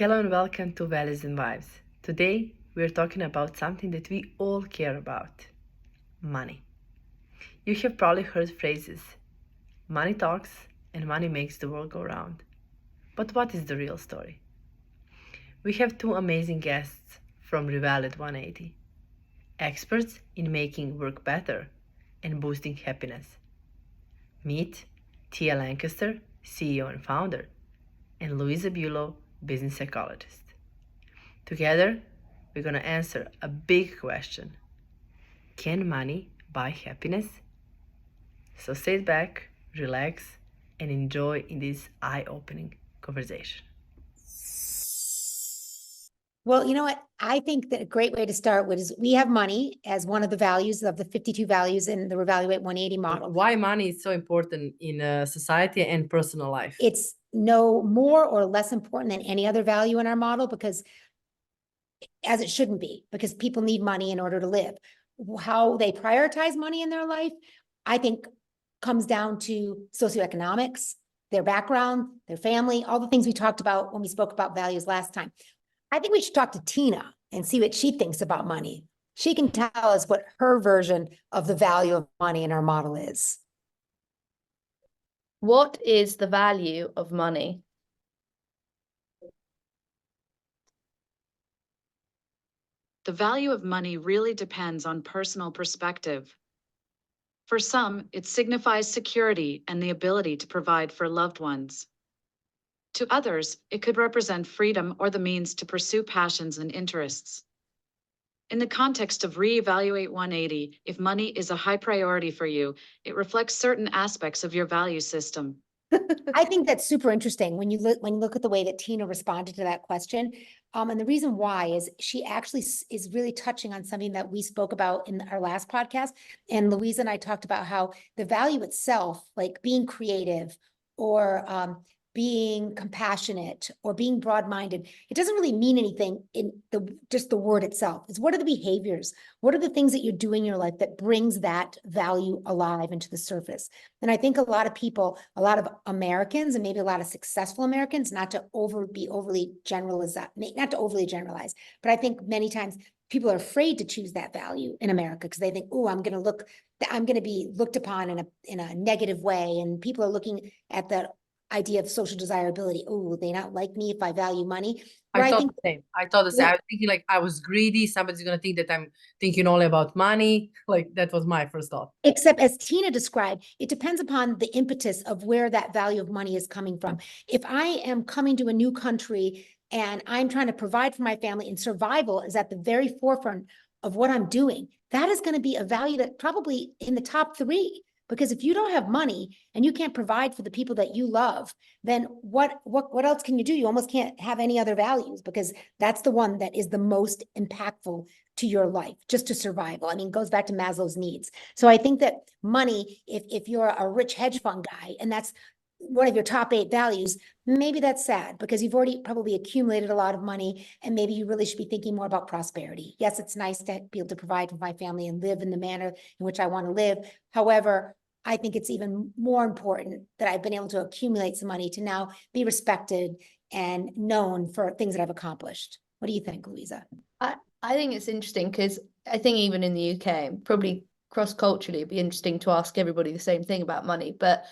Hello and welcome to Values and Vibes. Today we're talking about something that we all care about: money. You have probably heard phrases: money talks and money makes the world go round. But what is the real story? We have two amazing guests from Revalid 180, experts in making work better and boosting happiness. Meet Tia Lancaster, CEO and founder, and Louisa Bulow, business psychologist. Together, we're going to answer a big question: can money buy happiness? So sit back, relax, and enjoy in this eye-opening conversation. Well, you know what? I think that a great way to start with is we have money as one of the values of the 52 values in the Revaluate 180 model. Why money is so important in society and personal life? It's no more or less important than any other value in our model, because as it shouldn't be, because people need money in order to live. How they prioritize money in their life, I think, comes down to socioeconomics, their background, their family, all the things we talked about when we spoke about values last time. I think we should talk to Tina and see what she thinks about money. She can tell us what her version of the value of money in our model is. What is the value of money? The value of money really depends on personal perspective. For some, it signifies security and the ability to provide for loved ones. To others, it could represent freedom or the means to pursue passions and interests. In the context of Reevaluate 180, if money is a high priority for you, it reflects certain aspects of your value system. I think that's super interesting when you look at the way that Tina responded to that question. And the reason why is she actually is really touching on something that we spoke about in our last podcast. And Louisa and I talked about how the value itself, like being creative or being compassionate or being broad-minded, it doesn't really mean anything in just the word itself. It's what are the behaviors? What are the things that you do in your life that brings that value alive into the surface? And I think a lot of people, a lot of Americans, and maybe a lot of successful Americans, not to overly generalize, but I think many times people are afraid to choose that value in America because they think, oh, I'm going to be looked upon in a negative way. And people are looking at the idea of social desirability. Oh, will they not like me if I value money? I thought the same. I was thinking like I was greedy. Somebody's going to think that I'm thinking only about money. Like that was my first thought. Except as Tina described, it depends upon the impetus of where that value of money is coming from. If I am coming to a new country and I'm trying to provide for my family and survival is at the very forefront of what I'm doing, that is going to be a value that probably in the top 3. Because if you don't have money and you can't provide for the people that you love, then what else can you do? You almost can't have any other values, because that's the one that is the most impactful to your life, just to survival. I mean, it goes back to Maslow's needs. So I think that money, if you're a rich hedge fund guy and that's one of your top 8 values, maybe that's sad because you've already probably accumulated a lot of money and maybe you really should be thinking more about prosperity. Yes, it's nice to be able to provide for my family and live in the manner in which I want to live. However, I think it's even more important that I've been able to accumulate some money to now be respected and known for things that I've accomplished. What do you think, Louisa? I think it's interesting because I think even in the UK, probably cross-culturally, it'd be interesting to ask everybody the same thing about money. But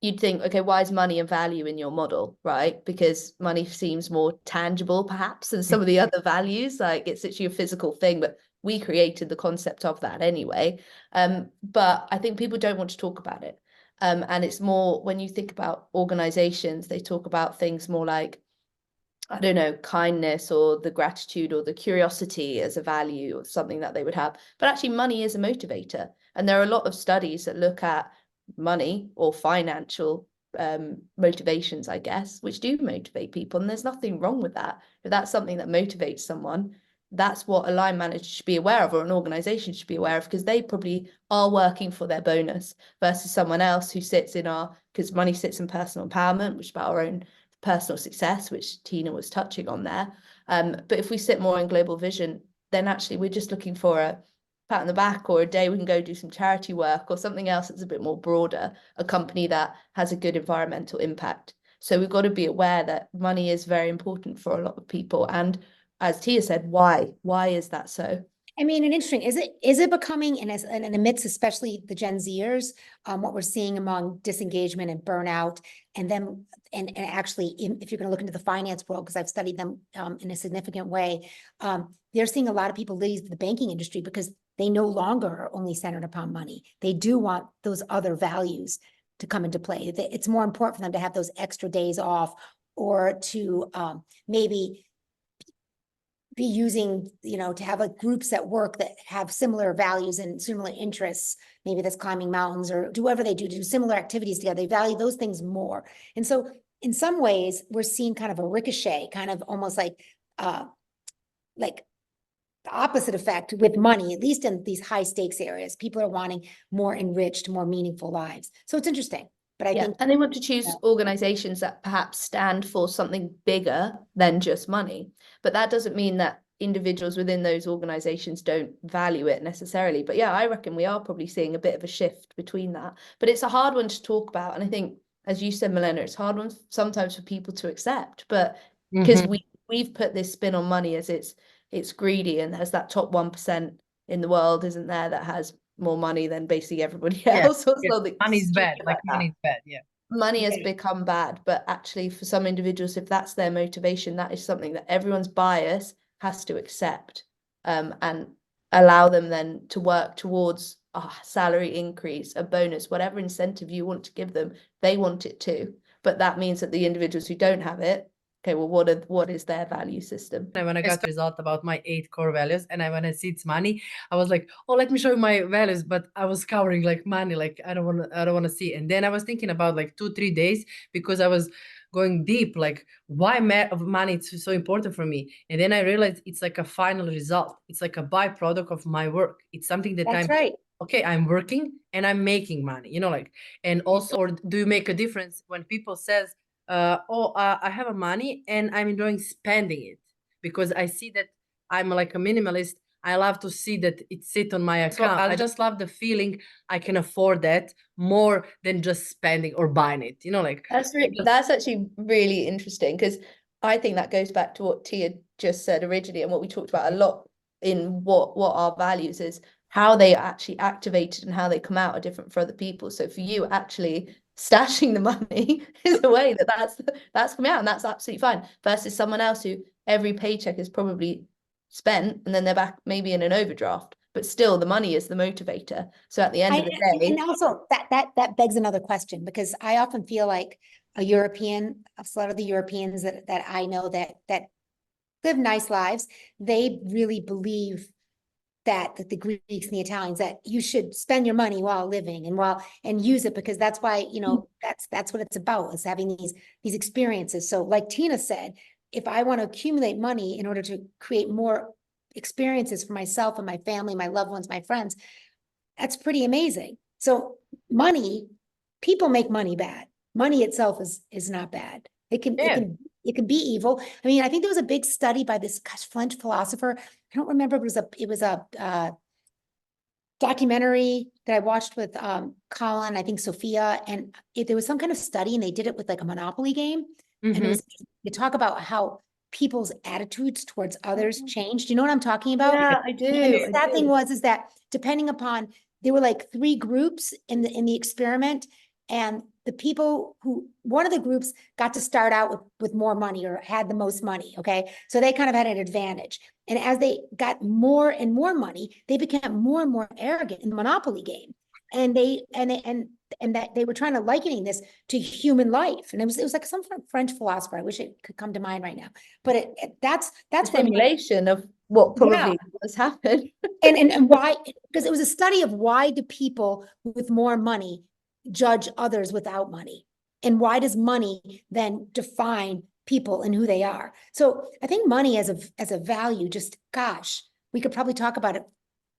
you'd think, okay, why is money a value in your model, right? Because money seems more tangible, perhaps, than some of the other values. Like it's actually a physical thing, but we created the concept of that anyway. But I think people don't want to talk about it. And it's more when you think about organizations, they talk about things more like, I don't know, kindness or the gratitude or the curiosity as a value or something that they would have. But actually money is a motivator. And there are a lot of studies that look at money or financial motivations, I guess, which do motivate people. And there's nothing wrong with that. If that's something that motivates someone, that's what a line manager should be aware of, or an organization should be aware of, because they probably are working for their bonus versus someone else who sits in because money sits in personal empowerment, which is about our own personal success, which Tina was touching on there. But if we sit more in global vision, then actually we're just looking for a pat on the back or a day we can go do some charity work or something else that's a bit more broader, a company that has a good environmental impact. So we've got to be aware that money is very important for a lot of people. And as Tia said, why? Why is that so? I mean, and interesting, is it becoming, and amidst especially the Gen Zers, what we're seeing among disengagement and burnout, and then, and actually, if you're going to look into the finance world, because I've studied them in a significant way, they're seeing a lot of people leave the banking industry because they no longer are only centered upon money. They do want those other values to come into play. It's more important for them to have those extra days off, or to maybe be using, to have like groups at work that have similar values and similar interests. Maybe that's climbing mountains or do whatever they do similar activities together. They value those things more. And so in some ways, we're seeing kind of a ricochet, kind of almost like the opposite effect with money, at least in these high stakes areas. People are wanting more enriched, more meaningful lives. So it's interesting. But I think, and they want to choose organizations that perhaps stand for something bigger than just money. But that doesn't mean that individuals within those organizations don't value it necessarily. But yeah, I reckon we are probably seeing a bit of a shift between that. But it's a hard one to talk about. And I think, as you said, Milena, it's a hard one sometimes for people to accept. But because we've put this spin on money as it's greedy, and there's that top 1% in the world, isn't there, that has more money than basically everybody else. Money's bad. Money's bad. Yeah. Money has become bad, but actually for some individuals, if that's their motivation, that is something that everyone's bias has to accept, and allow them then to work towards a salary increase, a bonus, whatever incentive you want to give them, they want it too. But that means that the individuals who don't have it, okay, well, what is their value system? And when I got the result about my 8 core values, and when I see it's money, I was like, oh, let me show you my values. But I was covering like money, like I don't want to see. And then I was thinking about like 2-3 days, because I was going deep, like why money is so important for me. And then I realized it's like a final result. It's like a byproduct of my work. It's something that I'm working and I'm making money, and also, or do you make a difference when people says, I have a money and I'm enjoying spending it, because I see that I'm like a minimalist. I love to see that it sit on my account. I just love the feeling I can afford that more than just spending or buying it. That's actually really interesting, because I think that goes back to what Tia just said originally, and what we talked about a lot in what our values is, how they are actually activated and how they come out are different for other people. So for you, actually stashing the money is a way that's coming out, and that's absolutely fine, versus someone else who every paycheck is probably spent and then they're back maybe in an overdraft, but still the money is the motivator. So at the end of the day, and also that begs another question, because I often feel like a lot of the Europeans that I know that live nice lives, they really believe that the Greeks and the Italians, that you should spend your money while living and use it, because that's why, that's what it's about, is having these experiences. So like Tina said, if I want to accumulate money in order to create more experiences for myself and my family, my loved ones, my friends, that's pretty amazing. So people make money bad. Money itself is not bad. It can be evil. I mean, I think there was a big study by this French philosopher. I don't remember. It was a documentary that I watched with Colin, I think Sophia, and there was some kind of study, and they did it with like a Monopoly game. And it was, you talk about how people's attitudes towards others changed. Do you know what I'm talking about? Yeah, I do. And the sad thing is that depending upon, there were like 3 groups in the experiment, and the people one of the groups got to start out with more money, or had the most money. Okay. So they kind of had an advantage. And as they got more and more money, they became more and more arrogant in the Monopoly game. And that they were trying to likening this to human life. And it was like some French philosopher. I wish it could come to mind right now, but that's a simulation of what probably has happened. and why, because it was a study of why do people with more money judge others without money, and why does money then define people and who they are. So I think money as a value, just gosh, we could probably talk about it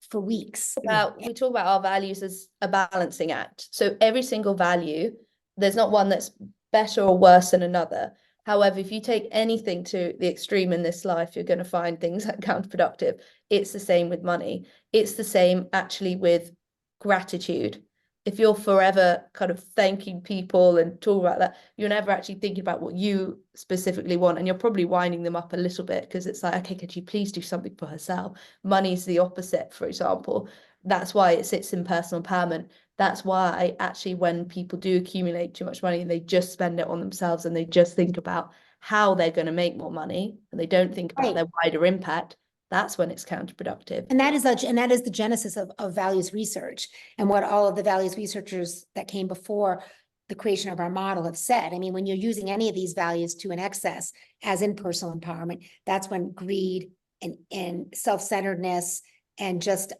for weeks. We talk about our values as a balancing act. So every single value, there's not one that's better or worse than another. However, if you take anything to the extreme in this life, you're going to find things that are counterproductive. It's the same with money. It's the same actually with gratitude. if you're forever kind of thanking people and talking about that, you're never actually thinking about what you specifically want. And you're probably winding them up a little bit because it's like, okay, could you please do something for herself? Money's the opposite, for example. That's why it sits in personal empowerment. That's why actually when people do accumulate too much money, they just spend it on themselves and they just think about how they're going to make more money and they don't think about their wider impact. That's when it's counterproductive. And that is the genesis of values research and what all of the values researchers that came before the creation of our model have said. I mean, when you're using any of these values to an excess, as in personal empowerment, that's when greed and self-centeredness and just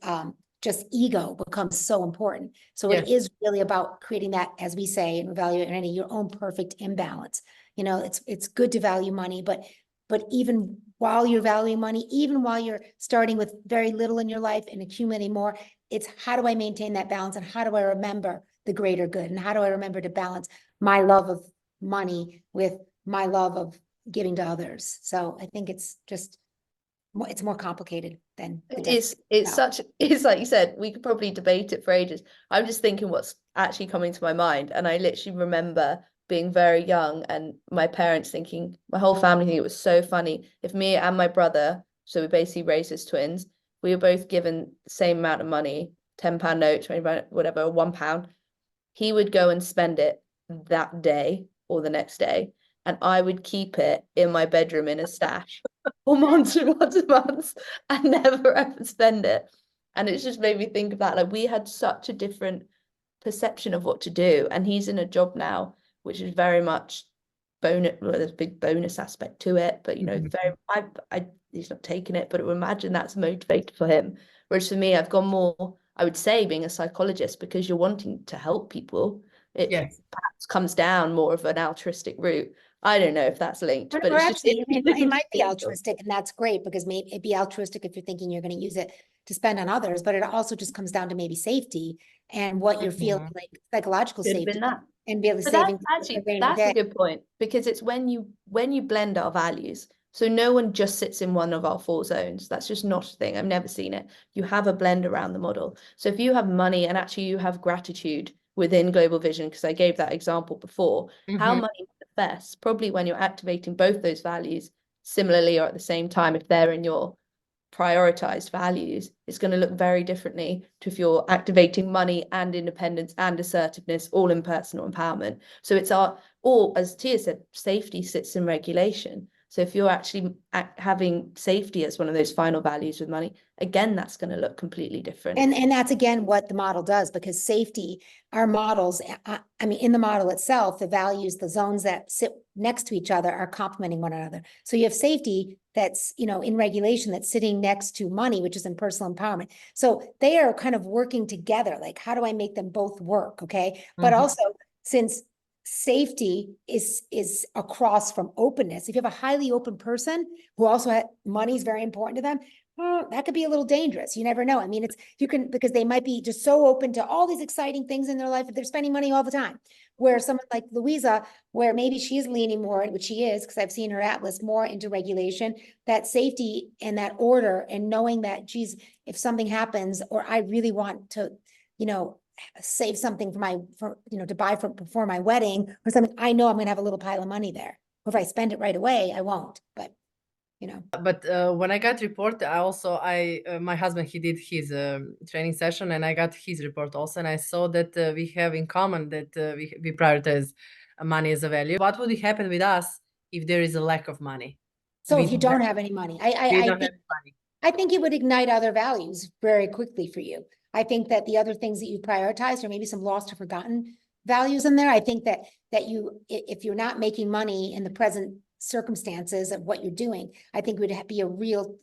ego becomes so important. So it is really about creating that, as we say in evaluating your own perfect imbalance. You know, it's good to value money, but even while you're valuing money, even while you're starting with very little in your life and accumulating more, it's how do I maintain that balance and how do I remember the greater good? And how do I remember to balance my love of money with my love of giving to others? So I think it's more complicated than it's like you said, we could probably debate it for ages. I'm just thinking what's actually coming to my mind. And I literally remember being very young and my parents thinking, my whole family thinking it was so funny if me and my brother, so we basically raised as twins, we were both given the same amount of money, £10 note, £20, whatever, £1. He would go and spend it that day or the next day, and I would keep it in my bedroom in a stash for months and months and months and never ever spend it. And it's just made me think of that. Like, we had such a different perception of what to do, and he's in a job now which is very much bonus. Well, there's a big bonus aspect to it, but you know, he's not taking it. But I would imagine that's motivated for him. Whereas for me, I've gone more, I would say, being a psychologist, because you're wanting to help people. It perhaps comes down more of an altruistic route. I don't know if that's linked, but it's actually, it might be altruistic, and that's great, because maybe it'd be altruistic if you're thinking you're going to use it to spend on others, but it also just comes down to maybe safety and what you're feeling, like psychological safety, and be able to saving. That's a good point, because it's when you blend our values. So no one just sits in one of our 4 zones. That's just not a thing. I've never seen it. You have a blend around the model. So if you have money and actually you have gratitude within global vision, because I gave that example before, how money manifests probably when you're activating both those values similarly or at the same time. If they're in your prioritized values, it's going to look very differently to if you're activating money and independence and assertiveness all in personal empowerment. So it's as Tia said, safety sits in regulation. So if you're actually having safety as one of those final values with money, again, that's going to look completely different. And that's, again, what the model does, because safety, our models, I mean, in the model itself, the values, the zones that sit next to each other are complementing one another. So you have safety that's, you know, in regulation, that's sitting next to money, which is in personal empowerment. So they are kind of working together. Like, how do I make them both work? Okay. But also, since safety is across from openness, if you have a highly open person who also money is very important to them, that could be a little dangerous. You never know. I mean, because they might be just so open to all these exciting things in their life, but they're spending money all the time. Where someone like Louisa, where maybe she's leaning more, which she is, because I've seen her atlas, more into regulation, that safety and that order, and knowing that, geez, if something happens, or I really want to, you know, save something to buy before my wedding or something, I know I'm going to have a little pile of money there. If I spend it right away, I won't, but you know. But when I got report, my husband, he did his training session, and I got his report also, and I saw that we have in common that we prioritize money as a value. What would happen with us if there is a lack of money? So if you don't have any money, I think it would ignite other values very quickly for you. I think that the other things that you prioritize, or maybe some lost or forgotten values in there, I think that if you're not making money in the present circumstances of what you're doing, I think would be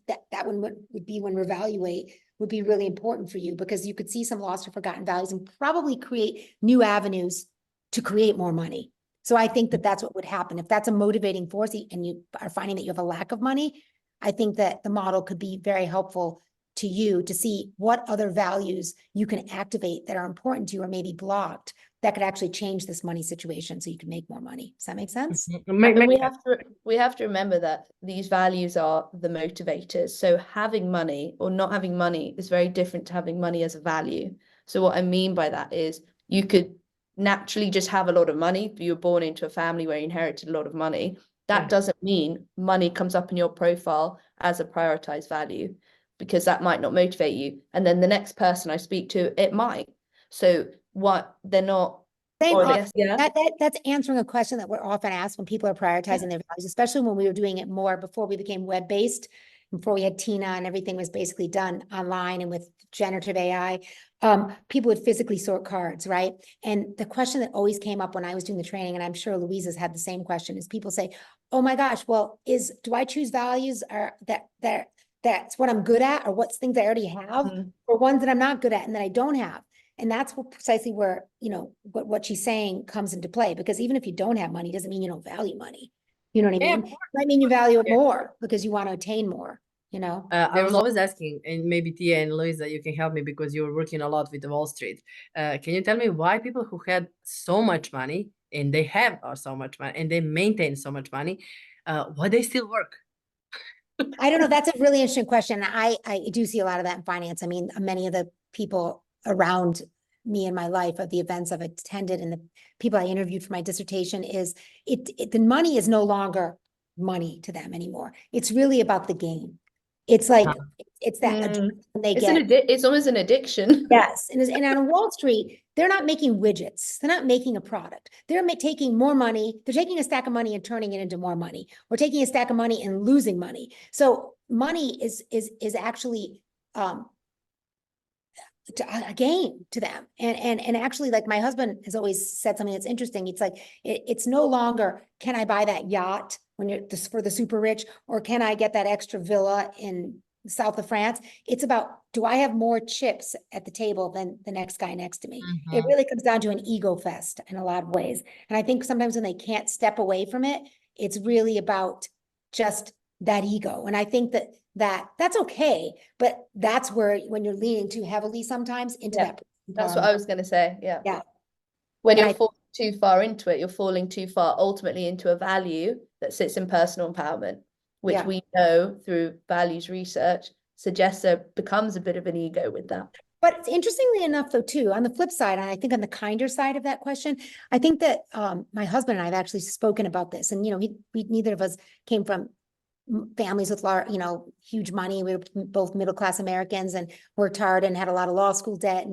that one would be when reevaluate would be really important for you, because you could see some lost or forgotten values and probably create new avenues to create more money. So I think that that's what would happen. If that's a motivating force and you are finding that you have a lack of money, I think that the model could be very helpful to you to see what other values you can activate that are important to you or maybe blocked, that could actually change this money situation so you can make more money. Does that make sense? We have to remember that these values are the motivators. So having money or not having money is very different to having money as a value. So what I mean by that is You could naturally just have a lot of money. You were born into a family where you inherited a lot of money. That doesn't mean money comes up in your profile as a prioritized value, because that might not motivate you. And then the next person I speak to, it might. So what they're not. That's answering a question that we're often asked when people are prioritizing their values, especially when we were doing it more before we became web-based, before we had Tina and everything was basically done online and with generative AI. People would physically sort cards, right? And the question that always came up when I was doing the training, and I'm sure Louisa's had the same question, is people say, "Oh my gosh, well, do I choose values or that's what I'm good at, or what's things I already have, or ones that I'm not good at and that I don't have?" And that's precisely where, what she's saying comes into play, because even if you don't have money, doesn't mean you don't value money. You know what I mean? It might mean you value it more because you want to attain more, I was always asking, and maybe Tia and Louisa, you can help me because you're working a lot with Wall Street. Can you tell me why people who had so much money, and they have so much money, and they maintain so much money, why they still work? I don't know. That's a really interesting question. I do see a lot of that in finance. I mean, many of the people around me in my life, of the events I've attended and the people I interviewed for my dissertation, is the money is no longer money to them anymore. It's really about the game. It's like, it's that they get. It's almost an addiction. Yes. And on Wall Street, they're not making widgets. They're not making a product. They're taking more money. They're taking a stack of money and turning it into more money, or taking a stack of money and losing money. So money is actually a game to them. And actually, like, my husband has always said something that's interesting. It's like, it's no longer, can I buy that yacht when you're for the super rich, or can I get that extra villa in south of France? It's about, do I have more chips at the table than the next guy next to me? It really comes down to an ego fest in a lot of ways. And I think sometimes when they can't step away from it, it's really about just that ego. And I think that's okay, but that's where, when you're leaning too heavily sometimes into that. That's what I was going to say. Yeah. When you're falling too far into it, you're falling too far ultimately into a value that sits in personal empowerment, which we know through values research suggests there becomes a bit of an ego with that. But interestingly enough, though, too, on the flip side, and I think on the kinder side of that question, I think that my husband and I have actually spoken about this. And, we neither of us came from families with huge money. We were both middle-class Americans and worked hard and had a lot of law school debt.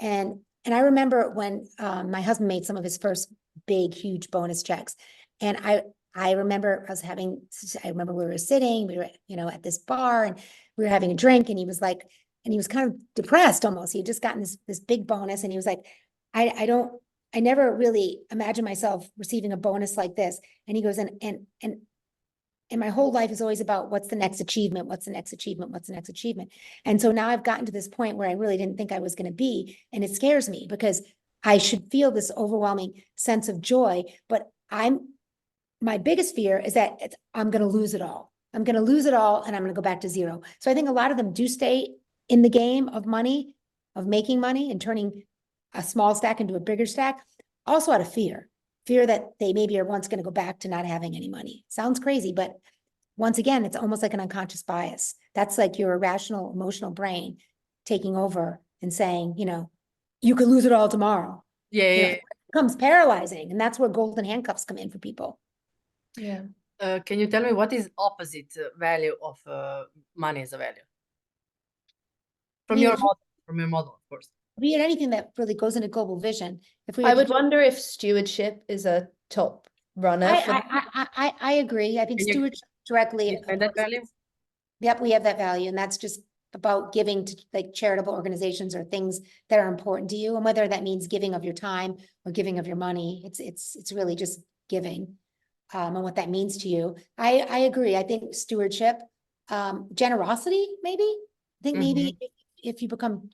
And I remember when my husband made some of his first big, huge bonus checks. And I remember we were sitting, we were, at this bar, and we were having a drink, and he was like, and he was kind of depressed almost. He had just gotten this big bonus, and he was like, I never really imagined myself receiving a bonus like this. And he goes, and my whole life is always about what's the next achievement, what's the next achievement, what's the next achievement. And so now I've gotten to this point where I really didn't think I was going to be, and it scares me because I should feel this overwhelming sense of joy, but my biggest fear is that I'm going to lose it all. I'm going to lose it all, and I'm going to go back to zero. So I think a lot of them do stay in the game of money, of making money and turning a small stack into a bigger stack, also out of fear that they maybe are once going to go back to not having any money. Sounds crazy, but once again, it's almost like an unconscious bias. That's like your irrational, emotional brain taking over and saying, you could lose it all tomorrow. It becomes paralyzing, and that's where golden handcuffs come in for people. Yeah. Can you tell me what is opposite value of money as a value? From your model, of course. Read anything that really goes into global vision. I would wonder if stewardship is a top runner. I agree. I think stewardship directly. That value? Yep, we have that value, and that's just about giving to like charitable organizations or things that are important to you, and whether that means giving of your time or giving of your money. It's really just giving, and what that means to you. I agree. I think stewardship, generosity, maybe. I think maybe if you become.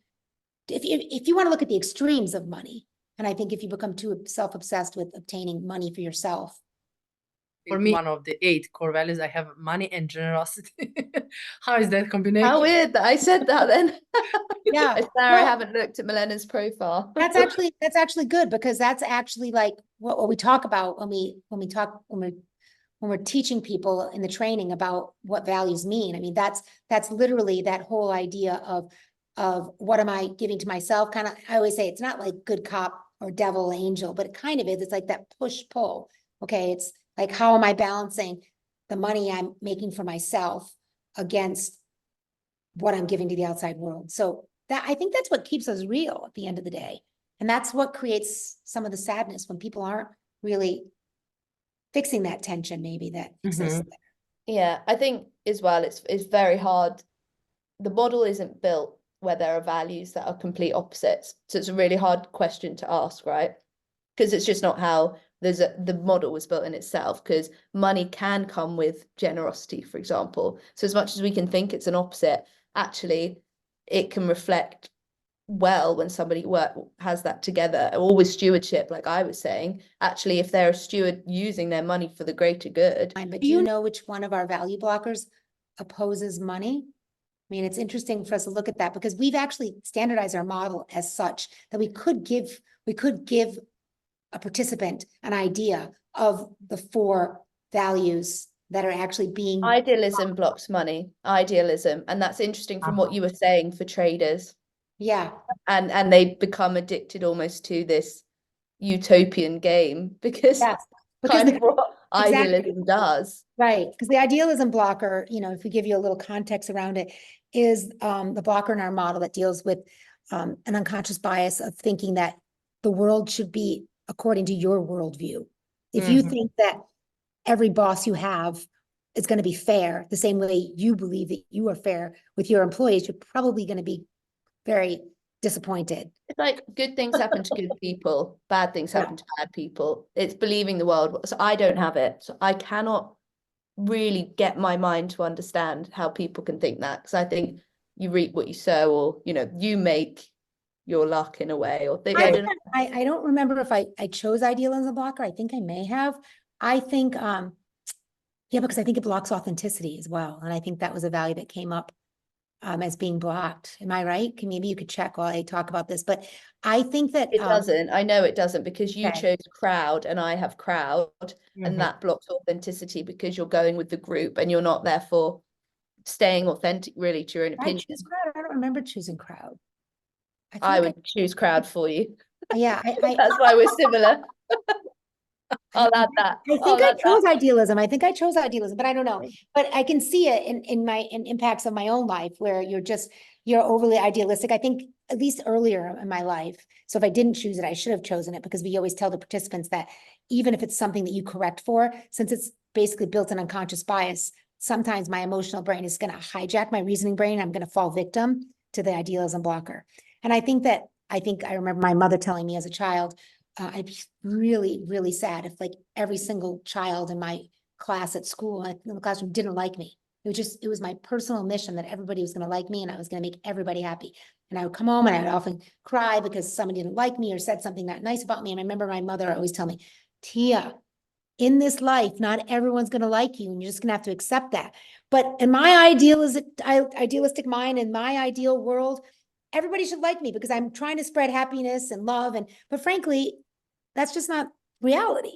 If you want to look at the extremes of money, and I think if you become too self-obsessed with obtaining money for yourself. For me, one of the 8 core values, I have money and generosity. How is that combination? How weird that I said that then. Yeah. Sarah, I haven't looked at Milena's profile. That's actually good, because that's actually like what we talk about when we're teaching people in the training about what values mean. I mean, that's literally that whole idea of what am I giving to myself? I always say it's not like good cop, or devil angel, but it kind of is. It's like that push pull. Okay. It's like, how am I balancing the money I'm making for myself against what I'm giving to the outside world? So that, I think that's what keeps us real at the end of the day. And that's what creates some of the sadness when people aren't really fixing that tension maybe that exists there. Yeah, I think as well, it's very hard. The model isn't built where there are values that are complete opposites. So it's a really hard question to ask, right? Because it's just not how the model was built in itself, because money can come with generosity, for example. So as much as we can think it's an opposite, actually it can reflect well when somebody has that together, or with stewardship, like I was saying. Actually, if they're a steward using their money for the greater good. But do you know which one of our value blockers opposes money? I mean, it's interesting for us to look at that, because we've actually standardized our model as such that we could give a participant an idea of the 4 values that are actually being. Idealism blocks money, idealism. And that's interesting from what you were saying for traders. Yeah. And they become addicted almost to this utopian game, because Yes. kind of what exactly. idealism does. Right. Because the idealism blocker, you know, if we give you a little context around it, is the blocker in our model that deals with an unconscious bias of thinking that the world should be according to your worldview. If you think that every boss you have is going to be fair, the same way you believe that you are fair with your employees, you're probably going to be very disappointed. It's like good things happen to good people, bad things happen to bad people. It's believing the world. So I don't have it. So I cannot really get my mind to understand how people can think that, because I think you reap what you sow, or you make your luck in a way, or I don't remember if I chose idealism blocker. I think I may have. I think yeah, because I think it blocks authenticity as well, and I think that was a value that came up as being blocked. Am I right? Maybe you could check while I talk about this, but I think that it doesn't. I know it doesn't, because you chose crowd and I have crowd, and that blocks authenticity, because you're going with the group and you're not therefore staying authentic really to your own opinion. I choose crowd. I don't remember choosing crowd. I would choose crowd for you. Yeah, that's why we're similar. I'll add that. I think I chose idealism. I think I chose idealism, but I don't know. But I can see it in impacts of my own life where you're overly idealistic. I think at least earlier in my life. So if I didn't choose it, I should have chosen it, because we always tell the participants that even if it's something that you correct for, since it's basically built in unconscious bias, sometimes my emotional brain is going to hijack my reasoning brain. I'm going to fall victim to the idealism blocker. And I think I remember my mother telling me as a child, I'd be really, really sad if like every single child in my class at school, in the classroom, didn't like me. It was my personal mission that everybody was going to like me, and I was going to make everybody happy. And I would come home and I would often cry because somebody didn't like me or said something not nice about me. And I remember my mother always tell me, Tia, in this life, not everyone's going to like you, and you're just going to have to accept that. But in my idealistic mind, in my ideal world, everybody should like me because I'm trying to spread happiness and love. But frankly, that's just not reality.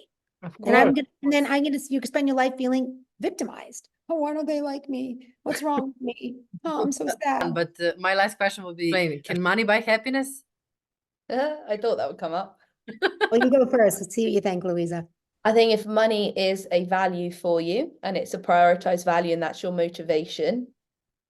And you can spend your life feeling victimized. Oh, why don't they like me? What's wrong with me? Oh, I'm so sad. But my last question would be, can money buy happiness? I thought that would come up. Well, you go first. Let's see what you think, Louisa. I think if money is a value for you, and it's a prioritized value, and that's your motivation,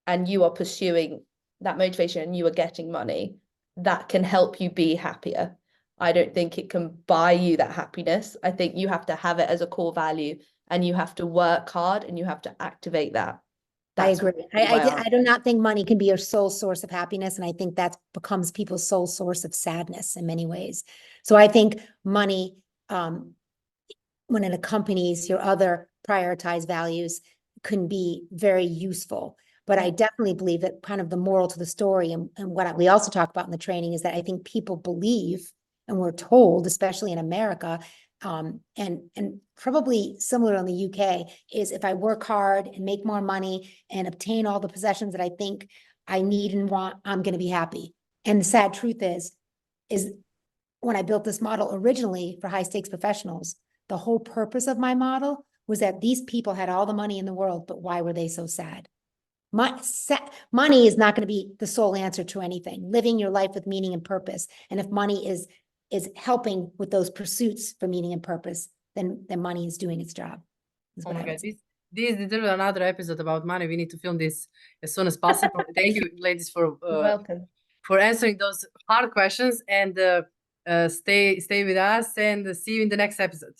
and you are pursuing that motivation and you are getting money, that can help you be happier. I don't think it can buy you that happiness. I think you have to have it as a core value, and you have to work hard, and you have to activate that. I agree. I do not think money can be your sole source of happiness. And I think that becomes people's sole source of sadness in many ways. So I think money, when it accompanies your other prioritized values, can be very useful. But I definitely believe that kind of the moral to the story, and what we also talk about in the training, is that I think people believe, and we're told, especially in America, and probably similar in the UK, is if I work hard and make more money and obtain all the possessions that I think I need and want, I'm going to be happy. And the sad truth is when I built this model originally for high stakes professionals, the whole purpose of my model was that these people had all the money in the world, but why were they so sad? Money is not going to be the sole answer to anything. Living your life with meaning and purpose. And if money is is helping with those pursuits for meaning and purpose, then money is doing its job. Is Oh what my I would God, say. this is literally another episode about money. We need to film this as soon as possible. Thank you, ladies, You're welcome. for answering those hard questions, and stay with us, and see you in the next episode.